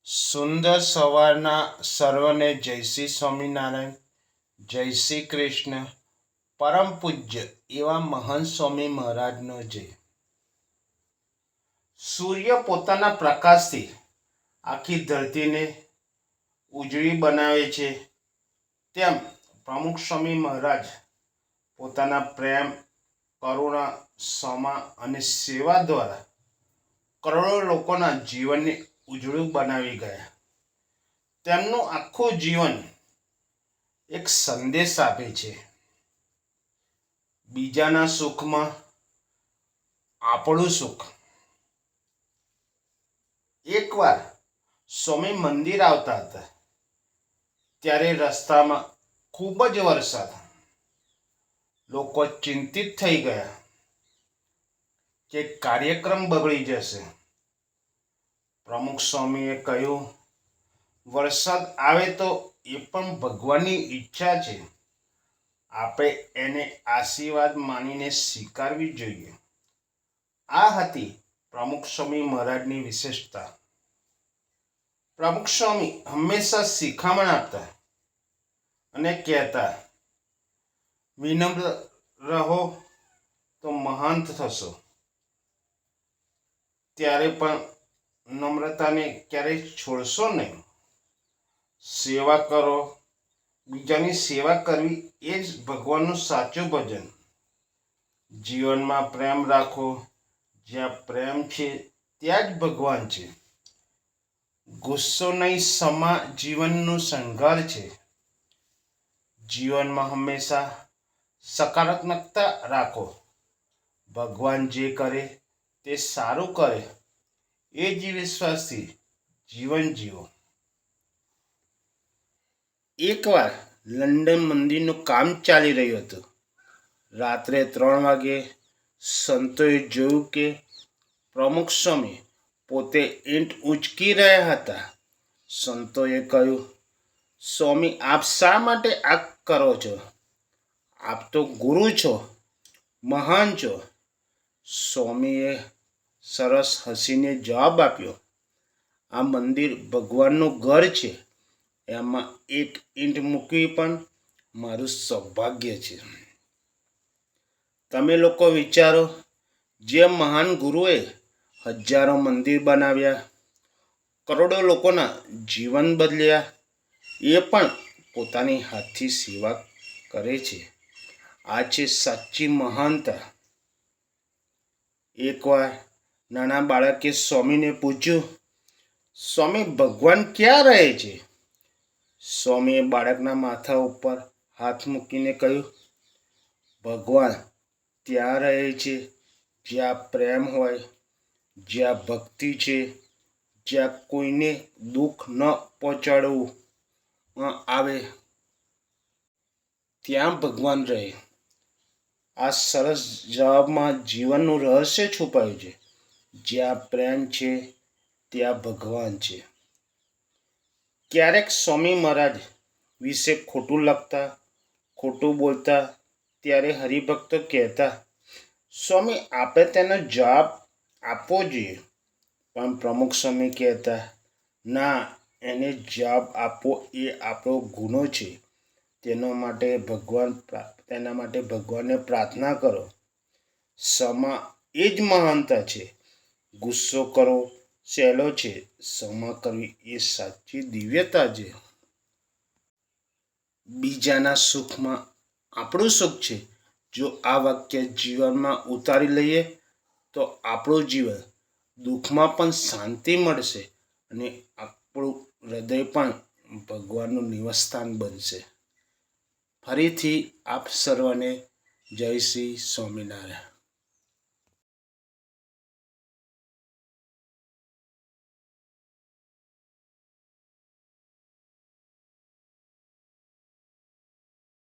સુંદર સવારના સર્વને જય શ્રી સ્વામિનારાયણ, જય શ્રી કૃષ્ણ. પરમ પૂજ્ય એવા મહાન સ્વામી મહારાજનો જય. સૂર્ય પોતાના પ્રકાશથી આખી ધરતીને ઉજળી બનાવે છે, તેમ પ્રમુખ સ્વામી મહારાજ પોતાના પ્રેમ, કરુણા, ક્ષમા અને સેવા દ્વારા કરોડો લોકોના જીવનને ઉજળું બનાવી ગયા. તેમનું આખું જીવન એક સંદેશ આપે છે. બીજાના સુખમાં આપણું સુખ. એકવાર સ્વામી મંદિર આવતા હતા, ત્યારે રસ્તામાં ખૂબ જ વરસાદ. લોકો ચિંતિત થઈ ગયા કે કાર્યક્રમ બગડી જશે. પ્રમુખ સ્વામીએ કહ્યું, વરસાદ આવે તો એ પણ ભગવાનની ઈચ્છા છે, આપણે એને આશીર્વાદ માનીને સ્વીકારવી જોઈએ. આ હતી પ્રમુખ સ્વામી મહારાજની વિશેષતા. પ્રમુખ સ્વામી હંમેશા શિખામણ આપતા અને કહેતા, વિનમ્ર રહો તો મહાન થશો. ત્યારે પણ નમ્રતાને ક્યારેય છોડશો નહીં. સેવા કરો. બીજાની સેવા કરવી એ જ ભગવાનનું સાચું ભજન. જીવનમાં પ્રેમ રાખો. જ્યાં પ્રેમ છે ત્યાં જ ભગવાન છે. ગુસ્સો નહીં, ક્ષમા જીવનનું શણગાર છે. જીવનમાં હંમેશા સકારાત્મકતા રાખો. ભગવાન જે કરે તે સારું કરે એ જ વિશ્વાસથી જીવન જીવો. એકવાર લંડન મંદિરનું કામ ચાલી રહ્યું હતું. રાત્રે 3 વાગે સંતોએ જોયું કે પ્રમુખ સ્વામી પોતે ઈંટ ઉંચકી રહ્યા હતા. સંતોએ કહ્યું, સ્વામી, આપ શા માટે આ કરો છો? આપ તો ગુરુ છો, મહાન છો. સ્વામીએ સરસ હસીને જવાબ આપ્યો, આ મંદિર ભગવાનનું ઘર છે. એમાં એક ઈંટ મૂકવી પણ મારું સૌભાગ્ય છે. તમે લોકો વિચારો, જે મહાન ગુરુએ હજારો મંદિર બનાવ્યા, કરોડો લોકોના જીવન બદલ્યા, એ પણ પોતાની હાથથી સેવા કરે છે. આ છે સાચી મહાનતા. એકવાર નાના બાળકે સ્વામીને પૂછ્યું, સ્વામી, ભગવાન ક્યાં રહે છે? સ્વામીએ બાળકના માથા ઉપર હાથ મૂકીને કહ્યું, ભગવાન ત્યાં રહે છે જ્યાં પ્રેમ હોય, જ્યાં ભક્તિ છે, જ્યાં કોઈને દુઃખ ન પહોંચાડવું આવે, ત્યાં ભગવાન રહે. આ સરસ જવાબમાં જીવનનું રહસ્ય છુપાયું છે. જ્યાં પ્રેમ છે ત્યાં ભગવાન છે. ક્યારેક સ્વામી મહારાજ વિશે ખોટું લખતા, ખોટું બોલતા, ત્યારે હરિભક્તો કહેતા, સ્વામી, આપે તેનો જવાબ આપવો જોઈએ. પણ પ્રમુખ સ્વામી કહેતા, ના, એને જવાબ આપવો એ આપણો ગુનો છે. તેના માટે ભગવાનને પ્રાર્થના કરો. ક્ષમા એ જ મહાનતા છે. ગુસ્સો કરવો સહેલો છે, ક્ષમા કરવી એ સાચી દિવ્યતા છે. બીજાના સુખમાં આપણું સુખ છે. જો આ વાક્ય જીવનમાં ઉતારી લઈએ તો આપણું જીવન દુઃખમાં પણ શાંતિ મળશે અને આપણું હૃદય પણ ભગવાનનું નિવાસસ્થાન બનશે. ફરીથી આપ સર્વને જય શ્રી સ્વામિનારાયણ.